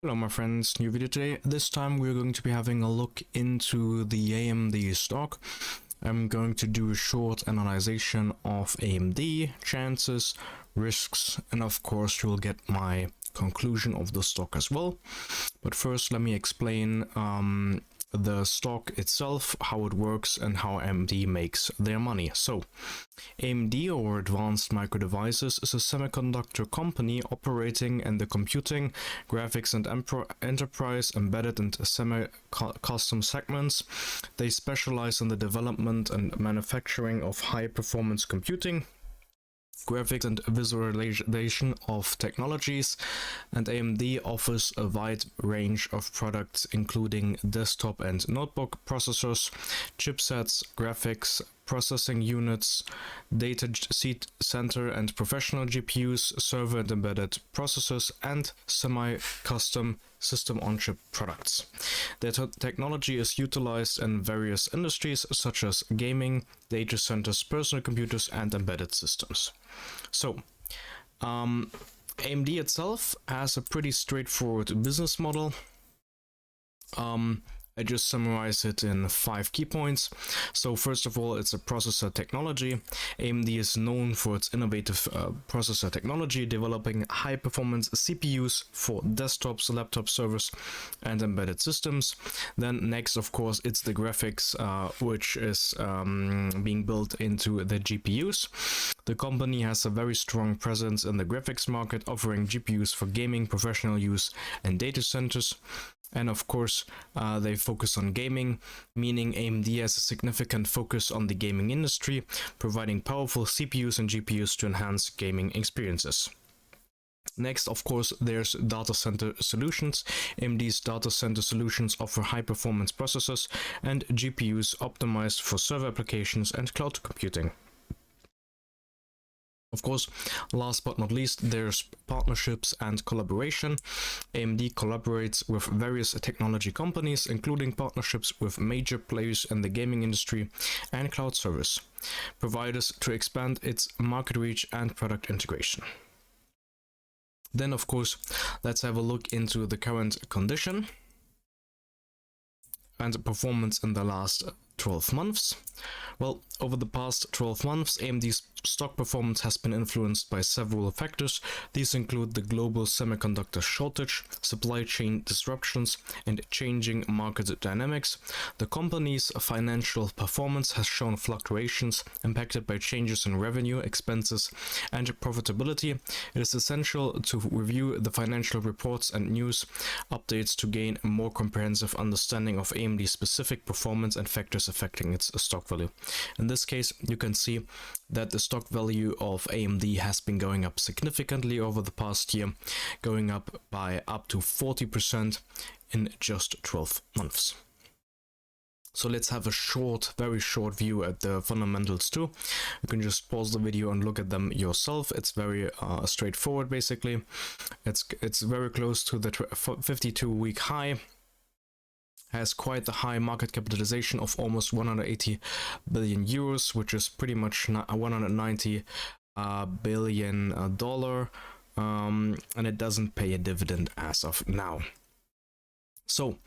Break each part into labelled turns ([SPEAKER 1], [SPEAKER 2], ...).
[SPEAKER 1] Hello my friends, new video today. This time we're going to be having a look into the AMD stock. I'm going to do a short analyzation of AMD, chances, risks, and of course you'll get my conclusion of the stock as well. But first let me explain the stock itself, how it works, and how AMD makes their money. So, AMD, or Advanced Micro Devices, is a semiconductor company operating in the computing, graphics, and enterprise, embedded, and semi-custom segments. They specialize in the development and manufacturing of high-performance computing, graphics, and visualization of technologies, and AMD offers a wide range of products including desktop and notebook processors, chipsets, graphics processing units, data center and professional GPUs, server and embedded processors, and semi-custom system-on-chip products. Their technology is utilized in various industries such as gaming, data centers, personal computers, and embedded systems. So, AMD itself has a pretty straightforward business model. I just summarize it in 5 key points. So first of all, it's a processor technology. AMD is known for its innovative processor technology, developing high-performance CPUs for desktops, laptop servers, and embedded systems. Then next, of course, it's the graphics, which is being built into the GPUs. The company has a very strong presence in the graphics market, offering GPUs for gaming, professional use, and data centers. And of course, they focus on gaming, meaning AMD has a significant focus on the gaming industry, providing powerful CPUs and GPUs to enhance gaming experiences. Next, of course, there's data center solutions. AMD's data center solutions offer high-performance processors and GPUs optimized for server applications and cloud computing. Of course, last but not least, there's partnerships and collaboration. AMD collaborates with various technology companies, including partnerships with major players in the gaming industry and cloud service providers to expand its market reach and product integration. Then, of course, let's have a look into the current condition and performance in the last 12 months. Well, over the past 12 months, AMD's stock performance has been influenced by several factors. These include the global semiconductor shortage, supply chain disruptions, and changing market dynamics. The company's financial performance has shown fluctuations impacted by changes in revenue, expenses, and profitability. It is essential to review the financial reports and news updates to gain a more comprehensive understanding of AMD's specific performance and factors affecting its stock value. In this case, you can see that the stock value of AMD has been going up significantly over the past year, going up by up to 40% in just 12 months. So let's have a very short view at the fundamentals too. You can just pause the video and look at them yourself. It's very straightforward basically. It's very close to the 52-week high. Has quite a high market capitalization of almost 180 billion euros, which is pretty much 190 billion dollar, and it doesn't pay a dividend as of now. So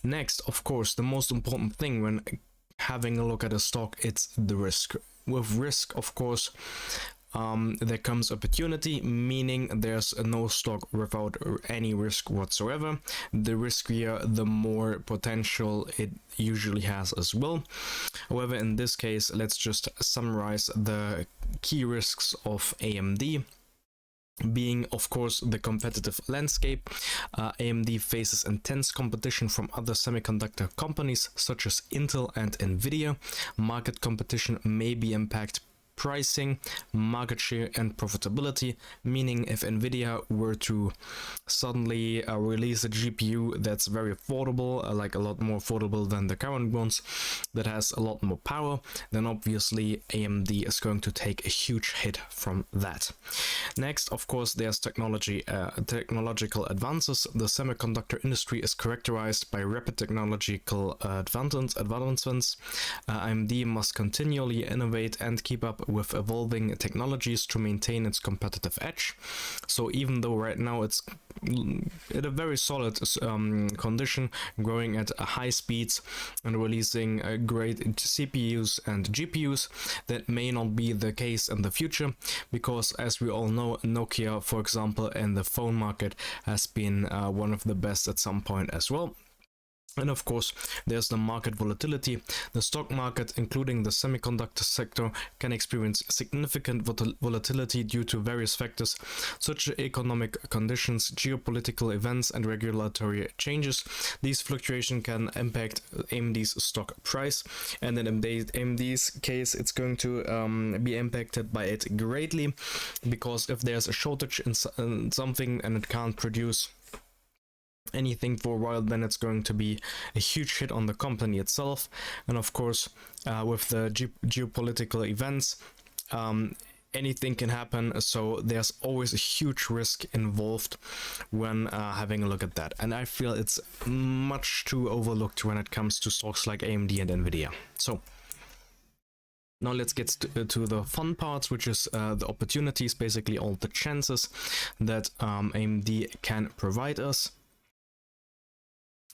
[SPEAKER 1] next, of course, the most important thing when having a look at a stock, it's the risk. With risk, of course, there comes opportunity, meaning there's no stock without any risk whatsoever. The riskier, the more potential it usually has as well. However, in this case, let's just summarize the key risks of AMD. Being, of course, the competitive landscape. AMD faces intense competition from other semiconductor companies such as Intel and Nvidia. Market competition may be impact pricing, market share, and profitability, meaning if Nvidia were to suddenly release a GPU that's very affordable, like a lot more affordable than the current ones, that has a lot more power, then obviously AMD is going to take a huge hit from that. Next, of course, there's technological advances. The semiconductor industry is characterized by rapid technological advancements. AMD must continually innovate and keep up with evolving technologies to maintain its competitive edge. So even though right now it's at a very solid condition, growing at high speeds and releasing great CPUs and GPUs, that may not be the case in the future, because as we all know, Nokia, for example, in the phone market has been one of the best at some point as well. And of course, there's the market volatility. The stock market, including the semiconductor sector, can experience significant volatility due to various factors such as economic conditions, geopolitical events, and regulatory changes. These fluctuations can impact AMD's stock price, and in AMD's case, it's going to be impacted by it greatly, because if there's a shortage in something and it can't produce anything for a while, then it's going to be a huge hit on the company itself. And of course, with the geopolitical events, anything can happen, so there's always a huge risk involved when having a look at that, and I feel it's much too overlooked when it comes to stocks like AMD and Nvidia. So now let's get to the fun parts, which is the opportunities, basically all the chances that AMD can provide us.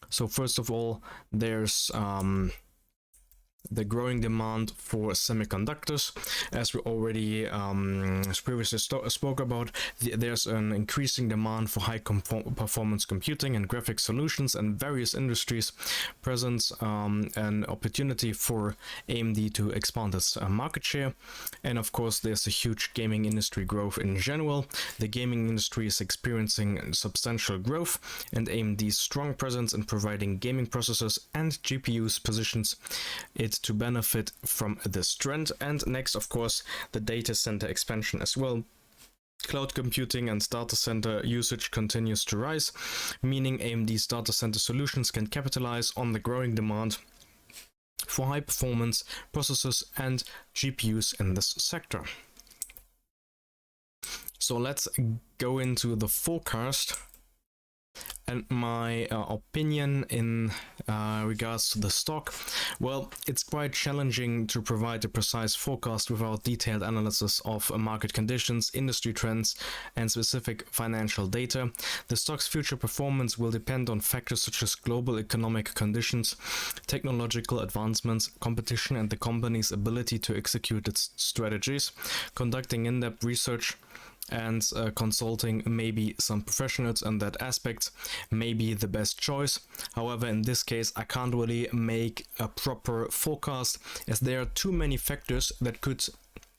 [SPEAKER 1] So first of all, there's the growing demand for semiconductors. As we already previously spoke about, there's an increasing demand for high performance computing and graphic solutions, and various industries present an opportunity for AMD to expand its market share. And of course, there's a huge gaming industry growth in general. The gaming industry is experiencing substantial growth, and AMD's strong presence in providing gaming processors and GPUs positions it to benefit from this trend. And next, of course, the data center expansion as well. Cloud computing and data center usage continues to rise, meaning AMD's data center solutions can capitalize on the growing demand for high performance processors and GPUs in this sector. So let's go into the forecast and my opinion in regards to the stock. Well, it's quite challenging to provide a precise forecast without detailed analysis of market conditions, industry trends, and specific financial data. The stock's future performance will depend on factors such as global economic conditions, technological advancements, competition, and the company's ability to execute its strategies. Conducting in-depth research and consulting maybe some professionals in that aspect may be the best choice. However, in this case, I can't really make a proper forecast, as there are too many factors that could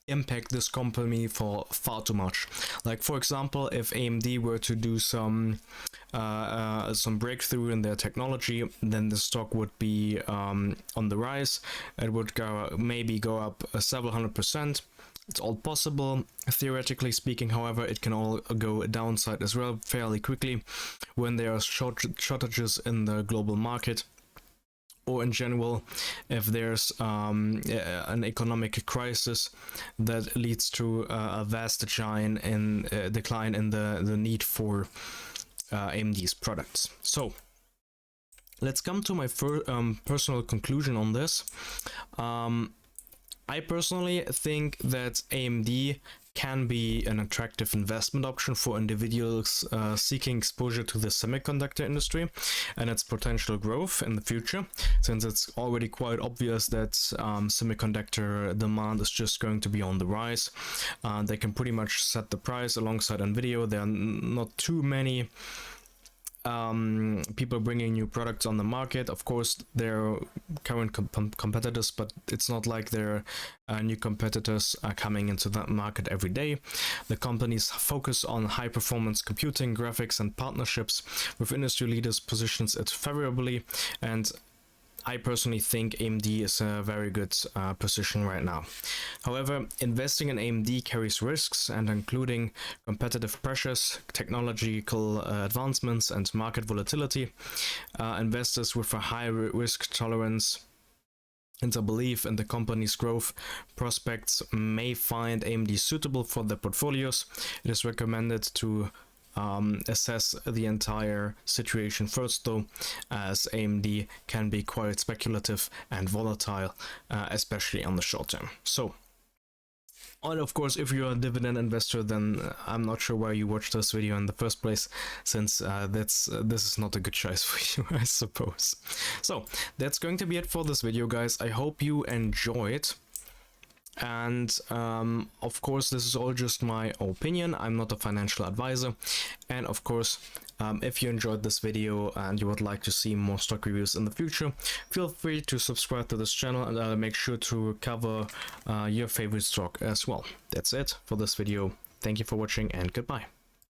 [SPEAKER 1] impact this company for far too much. Like, for example, if AMD were to do some breakthrough in their technology, then the stock would be on the rise. It would maybe go up several 100%. It's all possible, theoretically speaking. However, it can all go downside as well fairly quickly when there are shortages in the global market, or in general, if there's an economic crisis that leads to a vast decline in the need for AMD's products. So let's come to my personal conclusion on this. I personally think that AMD can be an attractive investment option for individuals seeking exposure to the semiconductor industry and its potential growth in the future, since it's already quite obvious that semiconductor demand is just going to be on the rise. They can pretty much set the price alongside Nvidia. There are not too many people bringing new products on the market. Of course, they're current competitors, but it's not like their new competitors are coming into that market every day. The company's focus on high performance computing, graphics, and partnerships with industry leaders positions it favorably, and I personally think AMD is a very good position right now. However, investing in AMD carries risks, and including competitive pressures, technological advancements, and market volatility. Investors with a high risk tolerance and a belief in the company's growth prospects may find AMD suitable for their portfolios. It is recommended to assess the entire situation first, though, as AMD can be quite speculative and volatile, especially on the short term. So And of course, if you're a dividend investor, then I'm not sure why you watched this video in the first place, since this is not a good choice for you, I suppose. So that's going to be it for this video, guys. I hope you enjoyed. And of course, this is all just my opinion. I'm not a financial advisor. And of course, if you enjoyed this video and you would like to see more stock reviews in the future, feel free to subscribe to this channel, and I'll make sure to cover your favorite stock as well. That's it for this video. Thank you for watching, and goodbye.